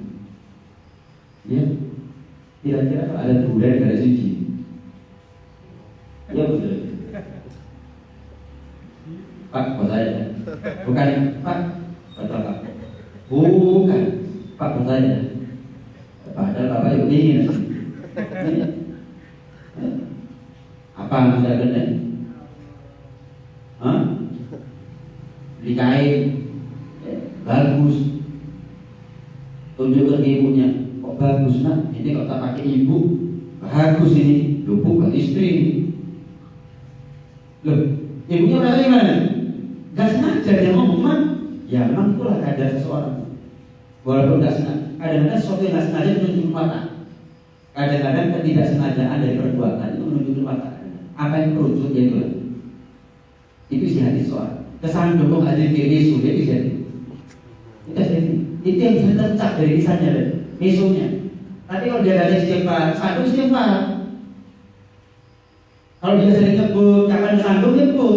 Ya, kira-kira kalau ada durian dari sini, ya betul. Pak, buat saya, bukan Pak, kata Pak, bukan Pak buat saya. Padahal bapak ibu ingin. Apa yang saya benar? Hah? Dikain bagus, tunjukkan ke ibunya, kok bagus nak? Ini kok tak pakai ibu, bagus ini. Lu bukan istri. Loh, ibunya berasa gimana? Gak sengaja dia ngomong, man. Ya memang itulah kadar seseorang. Walaupun gak sengaja, kadang-kadang sesuatu yang gak sengaja menunjukkan mata. Kadang-kadang ketidaksengajaan dari perbuatan itu menunjukkan mata. Apa yang merujuk ya itu? Itu isi hati seseorang. Kesandung kok hadir ke Yesus, itu isi hati. Itu yang bisa tercap dari kisahnya dan Yesusnya. Tapi kalau dia ada istighfar, satu istighfar. Kalau dia sering nyebut, kapan disandung nyebut.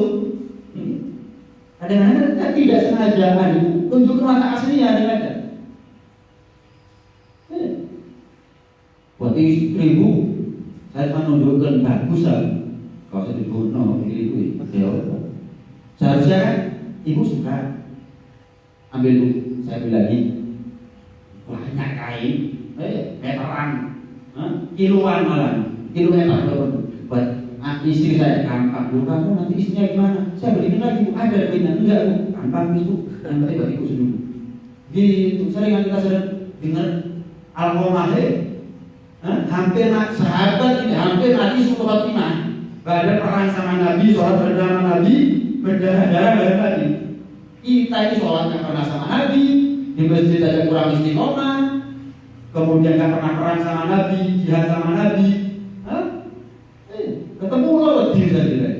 Kadang-kadang tidak sengajaan tunjukkan mata aslinya kadang-kadang. Buat istrimu, saya menunjukkan bagus lah. Kalau saya dibunuh, itu seharusnya kan ibu suka ambil dulu. Saya ambil lagi banyak kain, meteran, kiloan malah, kilometer buat istri saya gampang. Dulu kamu nanti istrinya gimana? Saya beliin lagi, ada duitnya enggak bu? Gampang itu, yang penting buat ibu dulu. Gitu, sering kita sering dengar Al-Qamah, hampir sahabat ini hampir mati suatu Fatimah. Pada perang sama Nabi, sholat bersama Nabi, berdarah-darah bareng Nabi. Kita ini sholatnya pernah sama Nabi, di masjid aja kurang istiqomah, kemudian gak pernah perang sama Nabi, jihad sama Nabi. Ketemu loh diri saja.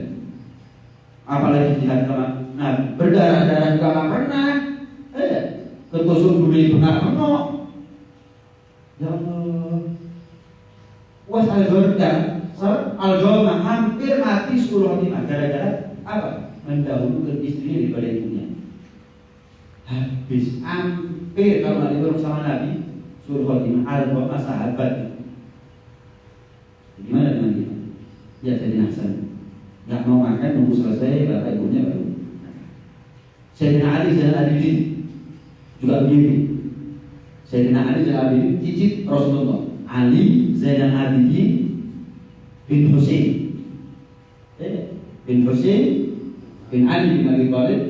Apalagi jihad sama Nabi, berdarah-darah juga gak pernah. Ketusuk beli benar-benar. Ya Allah, was Al-Jomah hampir mati 10 Fatimah gara-gara apa? Mendahulukan istrinya daripada ibunya. Habis hampir kalau nanti bersama Nabi suruh Fatimah Al-Jomah sahabat. Gimana dengan kita? Ya Sayyidina Hasan nggak mau makan, nunggu selesai bapak ibunya baru. Sayyidina Ali dan Abidin juga begitu. Sayyidina Ali dan Abidin cicit Rasulullah. Ali Zainal Abidin bin Husain, bin Husain bin Ali bin Abi Thalib,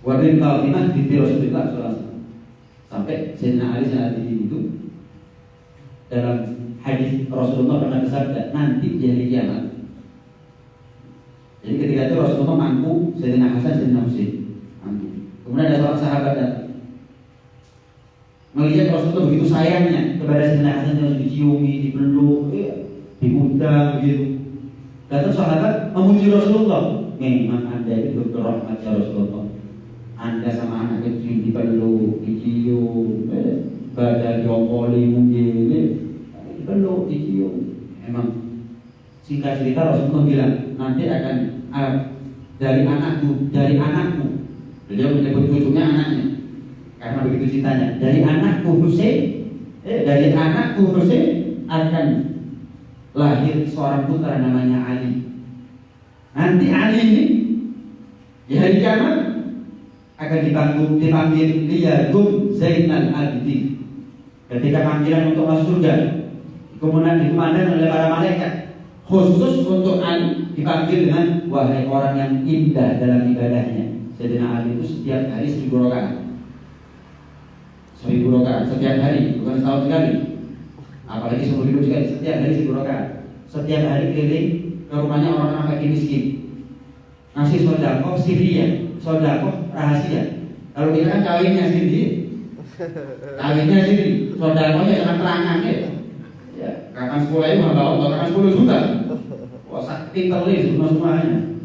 wa bin Fatimah binti Rasulullah SAW. Sampai Sayyidina Ali dan Abidin itu dalam hadis Rasulullah pernah bersabda, nanti di hari kiamat. Jadi ketika itu Rasulullah mangku Sayyidina Hasan, Sayyidina Husain, mangku. Kemudian ada seorang sahabat datang, melihat Rasulullah begitu sayangnya kepada Sayyidina Hasan yang diciumi, dipeluk, diundang begitu. Datang sahabat memuji Rasulullah. Memang Anda itu berrahmat ya Rasulullah. Anda sama anak kecil dipeluk, dicium, badan diongkoli mungkin, dipeluk, dicium. Emang singkat cerita Rasulullah bilang nanti akan dari anakku. Beliau menyebut cucunya anaknya. Karena begitu cintanya, dari anakku Husain akan lahir seorang putra namanya Ali. Nanti Ali ini di hari kiamat akan dipanggil Liyadun Zainal Abidin. Ketika panggilan untuk masuk surga, kemudian dikumandang oleh para malaikat, khusus untuk Ali dipanggil dengan wahai orang yang indah dalam ibadahnya. Sayyidina Ali itu setiap hari 1000 rakaat. 1000 rakaat setiap hari, bukan setahun sekali. Apalagi seumur hidup sekali, setiap hari 1000 rakaat. Setiap hari keliling ke rumahnya orang-orang fakir miskin, ngasih sodako siriyah, sodako rahasia. Kalau kita kan kawinnya sendiri, sodakonya dengan terangan ya. Kapan 10.000 hamba kapan 10 juta. Wah sakti terlis semuanya.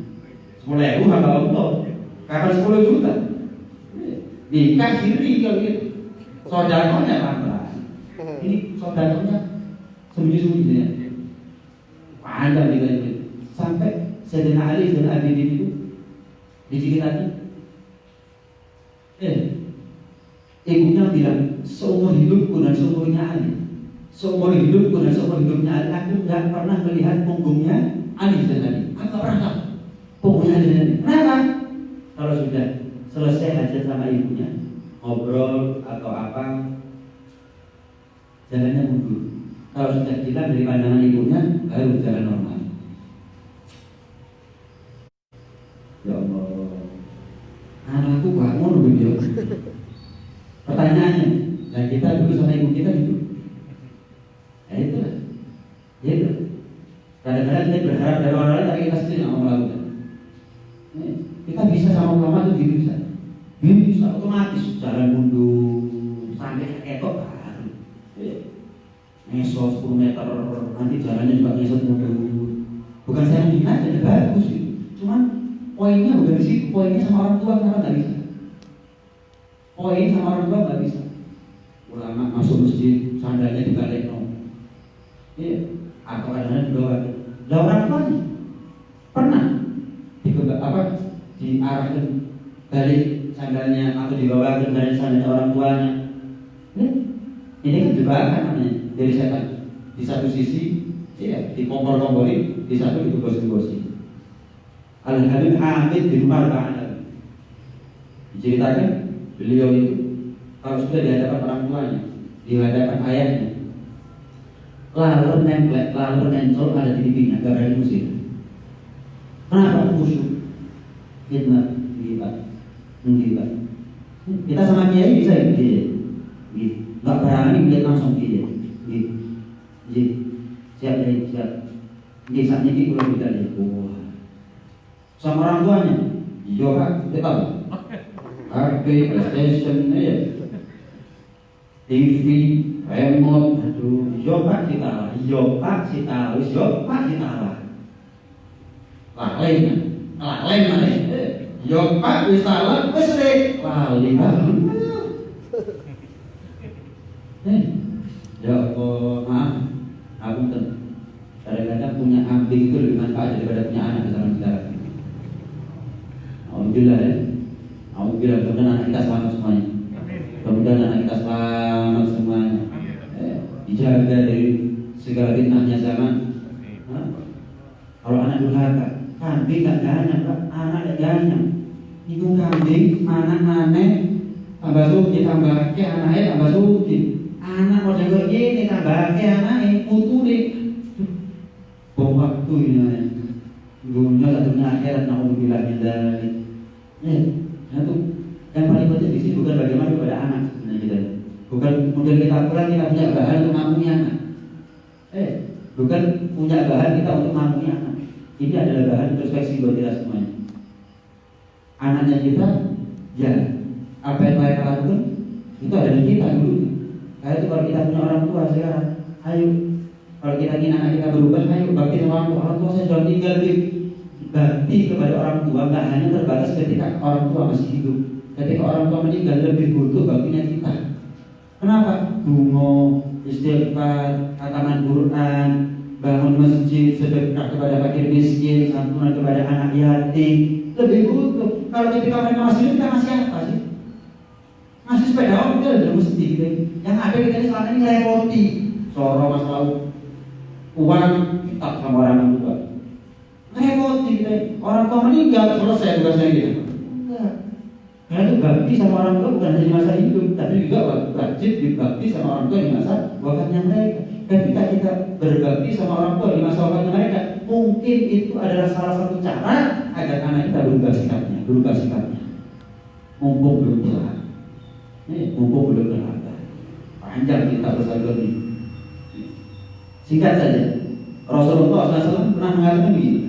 10.000 hamba Allah, kapan 10 juta. Nikah sendiri kalau gitu. Sodakonya apa? Ini sodakonya sembunyi-sembunyi. Panjang juga itu. Sampai Sayyidina Ali dan Abidin itu diceritakan. Ibunya bilang, seumur hidupku dan seumurnya Ali, seumur hidupku dan seumur hidupnya Ali, aku nggak pernah melihat punggungnya Ali dan Ali. Aku nggak pernah tahu punggungnya Ali dan Ali. Kenapa? Kalau sudah selesai hajat sama ibunya, ngobrol atau apa, jalannya mundur. Kalau sudah hilang dari pandangan ibunya, baru jalan normal. Ya Allah, anakku bangun dulu. Pertanyaannya, dan kita dulu sama ibu kita gitu. Ya itulah, ya itu. Kadang-kadang kita berharap dari orang lain, tapi kita sendiri nggak mau melakukan. Kita bisa sama ulama itu bisa, bisa otomatis jalan mundur sampai ketok baru. Ngesot 10 meter, nanti jalannya juga ngesot mundur. Bukan saya menghina, jadi bagus gitu. Cuman poinnya bukan di situ, poinnya sama orang tua kenapa nggak bisa? Poin sama orang tua nggak bisa. Ulama masuk masjid, sandalnya dibalik no. Iya, atau kadang-kadang dibawa. Lah orang tuanya pernah diarahkan balik sandalnya atau dibawakan dari sandalnya orang tuanya. Ini kan jebakan namanya dari setan. Di satu sisi, ya, dikompor-kompori, di satu digembos-gembosi. Al-Habib Hamid bin Umar Ba'ala diceritakan beliau itu kalau sudah di hadapan orang tuanya, di hadapan ayahnya, lalu nempel, lalu nencol ada di pipinya, gak berani musik. Kenapa? Khusyuk, fitnah, menggibah. Kita sama kiai bisa gitu, nggak berani dia langsung gitu, siap, saat ini pulang kita lihat. Sama orang tuanya, iya Pak, kita tahu. HP, PlayStation, TV, remote, aduh, iya Pak kita lah, iya Pak kita lah. Lain mana? Iya Pak kita lah, kesrik, lali banget. Ya Allah, maaf, aku kadang-kadang punya ambing itu lebih manfaat daripada punya anak di zaman sekarang. Alhamdulillah ya. Alhamdulillah, mudah-mudahan anak kita selamat semuanya. Mudah-mudahan anak kita selamat semuanya. Dijaga dari segala fitnahnya zaman. Kalau anak durhaka, kambing gak ganyang Pak, anak gak ganyang. Itu kambing, anak aneh, tambah suci, tambah ke anaknya tambah suci. Anak model ini tambah ke anaknya, putu nih. Bom waktu ini. Dunia satunya akhirat, na'udzubillah min dzalik. Satu yang paling penting di sini bukan bagaimana kepada anak sebenarnya kita. Bukan kemudian kita pulang kita punya bahan untuk mampungi anak. Bukan punya bahan kita untuk mampungi anak. Ini adalah bahan introspeksi buat kita semuanya. Anaknya kita, ya apa yang mereka lakukan itu adalah kita dulu. Karena itu kalau kita punya orang tua sekarang, ayo kalau kita ingin anak kita berubah, ayo bakti sama orang tua saya sudah tinggal di bakti kepada orang tua nggak hanya terbatas ketika orang tua masih hidup. Ketika orang tua meninggal lebih butuh baktinya kita. Kenapa? Dungo, istighfar, khataman Quran, bangun masjid, sedekah kepada fakir miskin, santunan kepada anak yatim, lebih butuh. Kalau ketika mereka masih hidup, kita masih apa sih? Masih sepeda mobil udah mesti gitu. Yang ada kita ini selama ini ngerepoti, soro masalah uang kita sama orang tua. Ngerepoti gitu. Orang tua meninggal selesai tugasnya gitu. Enggak. Karena itu bakti sama orang tua bukan hanya di masa hidup, tapi juga wajib dibakti sama orang tua di masa wafatnya mereka. Ketika kita berbakti sama orang tua di masa wafatnya mereka, mungkin itu adalah salah satu cara agar anak kita berubah sikapnya. Mumpung belum telat. Mumpung belum terlambat. Panjang kita bersabar ini. Singkat saja, Rasulullah SAW pernah mengatakan begini: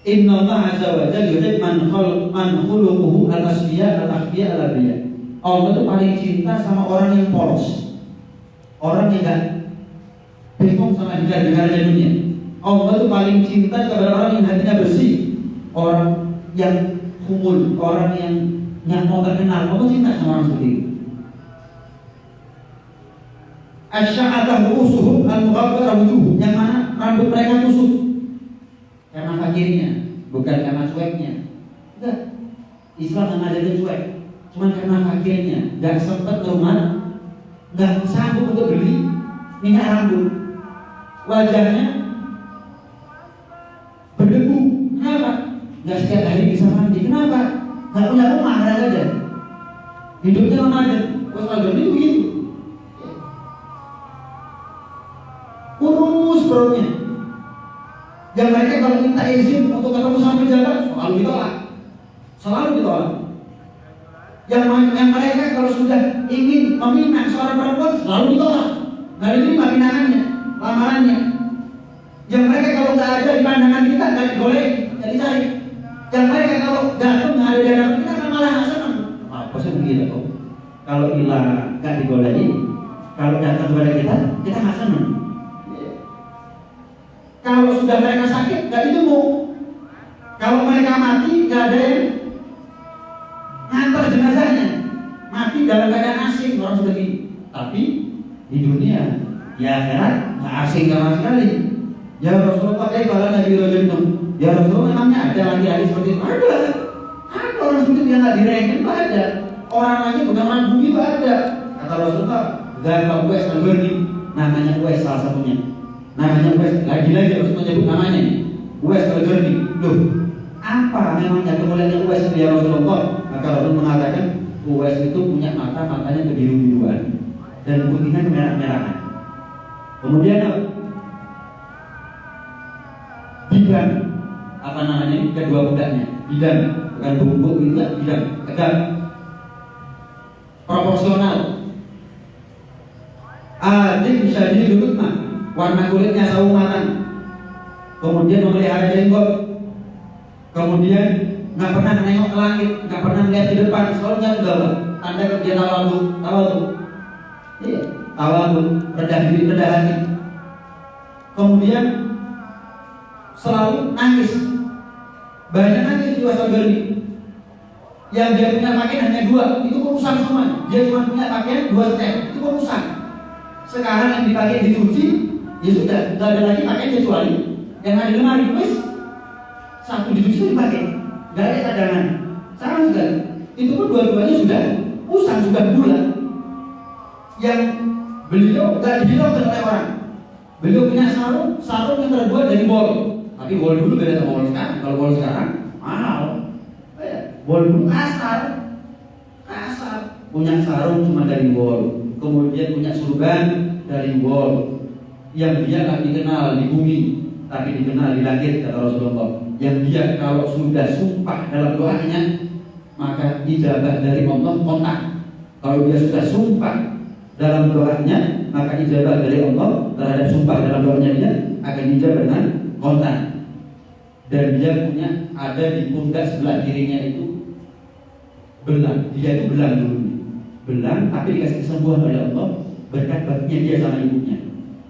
Inna Allah Azza wa Jalla yuhib man khuluquhu al-asfiya al-akhfiya al-abiya. Allah itu paling cinta sama orang yang polos, orang yang gak bingung sama hingar-bingarnya dunia. Allah itu paling cinta kepada orang yang hatinya bersih, orang yang humul, orang yang mau terkenal. Allah cinta sama orang seperti itu. Asy'a'atah rusuhum al-mughabbara wujuh, yang mana rambut mereka kusut karena fakirnya, bukan karena cueknya. Enggak. Islam nggak ngajarin cuek, cuma karena fakirnya, nggak sempat ke rumah, nggak sanggup untuk beli minyak rambut, wajahnya berdebu. Kenapa? Nggak setiap hari bisa mandi. Kenapa? Nggak punya rumah aja. Hidupnya nomaden. Wasallam itu begitu. Kurus perutnya. Yang mereka kalau minta izin untuk ketemu sama pejabat selalu ditolak. Selalu ditolak. Yang mereka kalau sudah ingin meminang seorang perempuan selalu ditolak. Nggak diterima pinangannya, lamarannya. Yang mereka kalau nggak ada di pandangan kita nggak boleh jadi cari. Yang mereka kalau datang nggak ada di hadapan kita kan malah nggak senang. Apa sih begitu kok? Kalau hilang nggak digodain, kalau datang kepada kita nggak senang. Kalau sudah mereka sakit nggak dijenguk. Kalau mereka mati nggak ada yang ngantar jenazahnya. Mati dalam keadaan asing orang sudah gini. Tapi di dunia, ya akhirat nggak asing sama sekali. Ya Rasulullah, kalau Nabi Rasulullah, ya Rasulullah memangnya ada laki-laki seperti itu? Ada orang seperti itu yang nggak direngin, ada. Orang lagi bukan orang bumi itu ada. Kata Rasulullah, Gak Uwais Al-Qarni, namanya Uwais salah satunya. Namanya Uwais, lagi-lagi harus menyebut namanya. Uwais Al-Qarni. Loh, apa memangnya kemuliaan Uwais itu ya Rasulullah? Maka Rasul mengatakan Uwais itu punya matanya kebiru-biruan dan putihnya kemerah-merahan. Kemudian bidang, apa namanya ini, kedua budaknya bidang, bukan bungkuk itu, bidang tegak, proporsional. Adik bisa duduk mah, warna kulitnya sawo matang, kemudian memelihara jenggot, kemudian nggak pernah menengok ke langit, nggak pernah melihat di depan, selalu nggak ke bawah. Tanda kerja tawadhu, iya, tawadhu, rendah diri, rendah hati. Kemudian selalu nangis, banyak nangis di Uwais Al-Qarni. Yang dia punya pakaian hanya dua, itu urusan semua. Dia cuma punya pakaian 2 setel, itu urusan. Sekarang yang dipakai dicuci, ya sudah, nggak ada lagi pakaian kecuali yang ada di lemari. Wes, satu dicuci dipakai, nggak ada cadangan. Sama juga, itu pun dua-duanya sudah usang, sudah bulat. Yang beliau nggak dihiraukan oleh orang. Beliau punya sarung yang terbuat dari wol. Tapi wol dulu beda sama wol sekarang. Kalau wol sekarang mahal. Wol dulu kasar. Punya sarung cuma dari wol. Kemudian punya surban dari wol. Yang dia nggak dikenal di bumi, tapi dikenal di langit, kata Rasulullah. Yang dia kalau sudah sumpah dalam doanya, maka ijabah dari Allah kontak. Kalau dia sudah sumpah dalam doanya, maka ijabah dari Allah terhadap sumpah dalam doanya dia akan dijawab dengan kontak. Dan dia punya ada di pundak sebelah kirinya itu belang. Dia itu belang dulu, belang, tapi dikasih kesembuhan oleh Allah berkat baktinya dia sama ibunya.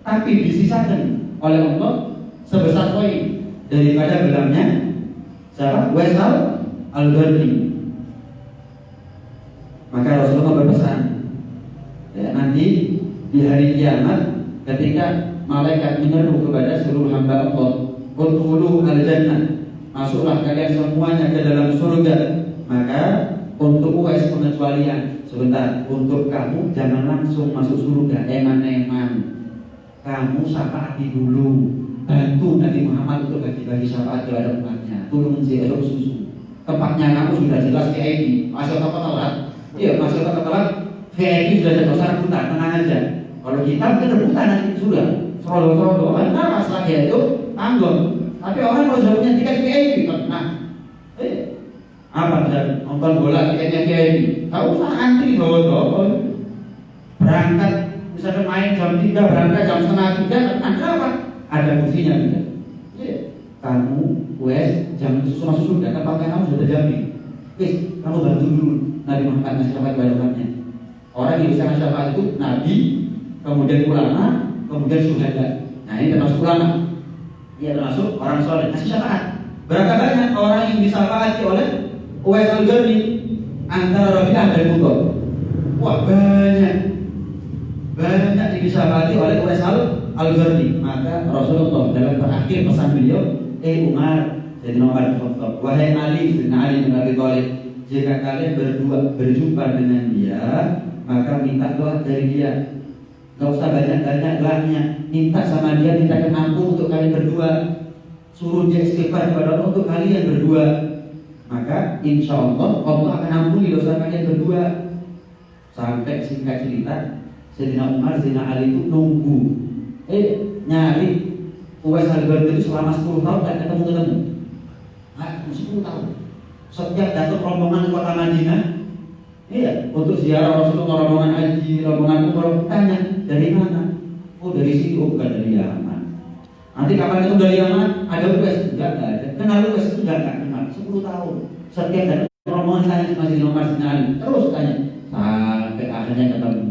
Tapi disisakan oleh Allah sebesar koin daripada belangnya siapa? Uwais Al-Qarni. Maka Rasulullah berpesan, ya, nanti di hari kiamat ketika malaikat menyeru kepada seluruh hamba Allah, udkhulu al-jannah, masuklah kalian semuanya ke dalam surga. Maka untuk Uwais pengecualian, sebentar, untuk kamu jangan langsung masuk surga, eman-eman. Kamu syafaati dulu, bantu Nabi Muhammad untuk bagi-bagi syafaat kepada umatnya, tolong ziarah susu. Tempatnya kamu sudah jelas VIP, masuk ke telat. Iya, masuk ke telat, VIP sudah jatuh sarabutan, tenang aja. Kalau kita mungkin rebutan nanti sudah serodo-serodo, karena masalah dia itu tanggung. Tapi orang kalau sudah punya tiket VIP, nah, apa misalnya nonton bola tiketnya VIP, tahu usah antri bawa-bawa, berangkat misalnya main jam 3, berangkat jam setengah 3, kan apa? Ada kursinya tidak? Kamu Uwais jam masuk surga, tempatnya kamu sudah terjamin. Kamu bantu dulu Nabi Muhammad ngasih syafaat kepada umatnya. Orang yang bisa ngasih syafaat itu Nabi, kemudian ulama, kemudian syuhada. Nah ini termasuk ulama. Ia termasuk orang soleh ngasih syafaat. Berapa banyak orang yang disyafaati oleh Uwais Al-Qarni antara Rabi'ah dan Mudhar? Wah banyak yang disyafaati oleh Uwais Al-Qarni. Maka Rasulullah dalam terakhir pesan beliau, Umar, Sayyidina Umar bin Khattab, wahai Ali, Sayyidina Ali bin Abi Thalib, jika kalian berdua berjumpa dengan dia, maka minta doa dari dia. Gak usah banyak-banyak doanya, minta sama dia, mintakan ampun untuk kalian berdua, suruh dia istighfar kepada Allah untuk kalian berdua, maka insya Allah Allah akan ampuni dosa kalian berdua. Sampai singkat cerita, Sayyidina Umar, Sayyidina Ali itu nunggu, nyari Uwais Al-Qarni itu selama 10 tahun tak ketemu-ketemu. 10 tahun. Setiap datang rombongan kota Madinah, untuk ziarah Rasulullah, rombongan haji, rombongan umroh, tanya dari mana? Oh dari sini, oh bukan dari Yaman. Nanti kapan itu dari Yaman? Ada Uwais? Enggak ada. Kenal Uwais itu enggak kenal. 10 tahun. Setiap datang rombongan tanya sama Sayyidina Umar, Sayyidina Ali, terus tanya sampai akhirnya ketemu.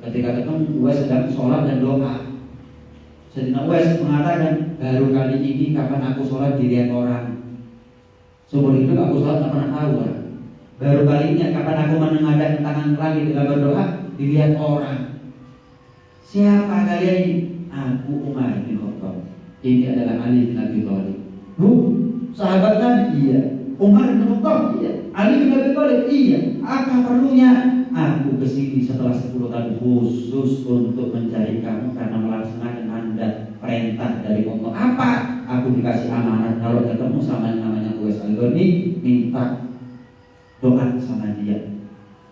Ketika ketemu, Uwais sedang sholat dan doa. Sayyidina Uwais mengatakan, baru kali ini kapan aku sholat dilihat orang. Seumur hidup aku sholat tak pernah tahu orang. Baru kali ini kapan aku menengadahkan tangan ke langit dalam berdoa dilihat orang. Siapa kalian ini? Aku Umar bin Khattab. Ini adalah Ali bin Abi Thalib. Sahabat Nabi? Iya. Umar bin Khattab? Iya. Ali bin Abi Thalib? Iya. Apa perlunya aku kesini setelah 10 tahun khusus untuk mencari kamu karena melaksanakan mandat perintah dari Allah? Apa? Aku dikasih amanat kalau ketemu sama yang namanya Uwais Al-Qarni, minta doa sama dia.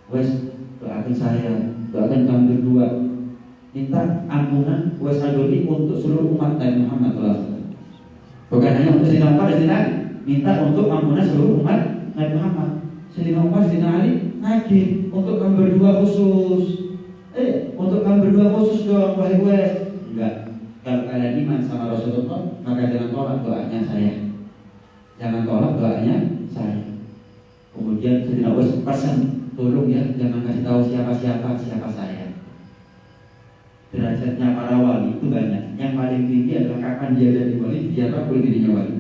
Uwais, doakan saya, doakan kami berdua, minta ampunan Uwais Al-Qarni untuk seluruh umat Nabi Muhammad SAW. Bukan hanya untuk Sayyidina Umar dan Sayyidina Ali, minta untuk ampunan seluruh umat Nabi Muhammad. Sayyidina Umar, Sayyidina Ali nagih untuk kami berdua khusus. Untuk kami berdua khusus dong, wahai Uwais. Enggak. Kalau kalian iman sama Rasulullah, maka jangan tolak doanya saya. Jangan tolak doanya saya. Kemudian Sayyidina Uwais pesan, tolong ya, jangan kasih tahu siapa saya. Derajatnya para wali itu banyak. Yang paling tinggi adalah kapan dia jadi wali, dia tahu dirinya wali.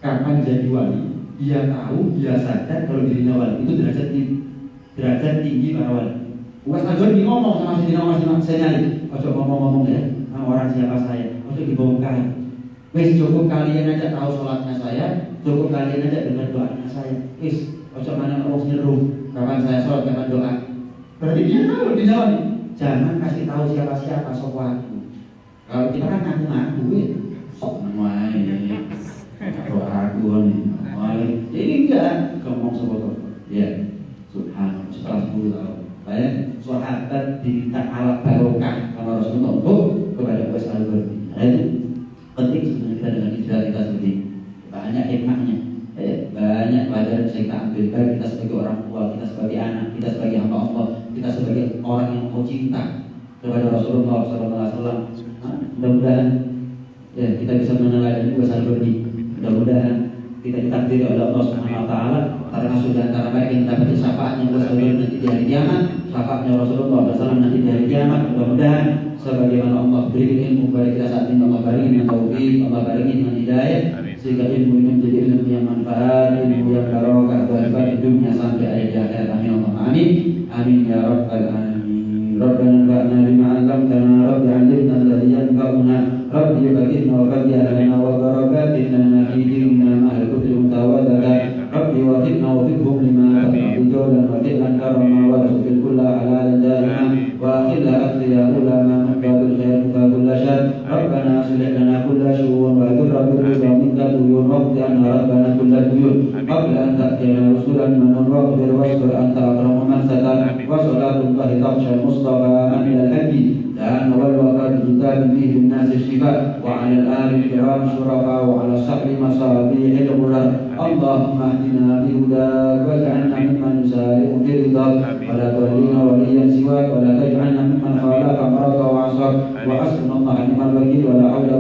Kapan jadi wali, dia tahu, dia sadar kalau dirinya wali. Itu derajat tinggi para wali. Uwais Al-Qarni ngomong sama Sayyidina Umar, Sayyidina Ali, ojo ngomong-ngomong ya sama orang siapa saya, ojo dibongkar. Wis cukup kalian aja tahu sholatnya saya, cukup kalian aja dengar doanya saya. Wis ojo mana orang nyeruh kapan saya sholat, kapan doa. Berarti dia tahu di jalan. Jangan kasih tahu siapa sok aku. Kalau kita kan ngaku-ngaku ya, sok namanya doa aku nih. Ini enggak ngomong sebotol. Ya, subhanallah, setelah 10 tahun. Banyak sahabat diminta alat barokah sama Rasulullah untuk kepada Uwais Al-Qarni. Nah itu penting sebenarnya kita dengan istilah kita seperti ini. Banyak hikmahnya, banyak pelajaran yang kita ambil. Baik kita sebagai orang tua, kita sebagai anak, kita sebagai hamba Allah, kita sebagai orang yang mau cinta kepada Rasulullah SAW. Mudah-mudahan kita bisa meneladani Uwais Al-Qarni. Mudah-mudahan kita ditakdiri oleh Allah Subhanahu Wa Taala karena sudah antara baik yang dapat syafaatnya Uwais Al-Qarni nanti di hari kiamat, syafaatnya Rasulullah SAW nanti di hari kiamat. Mudah-mudahan sebagaimana Allah berikan ilmu kepada kita saat ini, Allah berikan dengan taufik, Allah berikan dengan hidayah, sehingga ilmu ini menjadi ilmu yang manfaat, ilmu yang barokah buat hidupnya sampai akhir hayat. Amin Allahumma amin. Amin ya rabbal alamin. Rabbana anfa'na bima 'allamtana, rabbi 'allimna alladhi yanfa'una, rabbi faqihna wa faqih lana wa barakatina fi dinina ma'al kutubi mutawaddata, rabbi wafiqna wa fiqhum lima ta'budu wa fi'lan karama wa rizqil kulla halalan da'iman wa akhilla akhliya ulama maqbadul khair fa kulla syar. Rabbana aslih lana kulla syu'un wa aghfir ridha minka tuyur rabbi anna rabbana kulla tuyur qabla an ta'tiyana rusulan man rabbir wasbir anta akramu man satar wa salatullahi tafshal mustafa min al-hadi dan wal waqad kitab fihi an-nas shifa wa 'ala al-ali kiram syurafa wa 'ala sahbi masabih al-ghurab. Allahumma hdina bi hudak waj'alna mimman yusari'u fi ridhak wa la tawallina waliyan siwak wa la taj'alna mimman khalafa amraka wa 'asak wa hasbunallahu wa ni'mal wakeel wa la hawla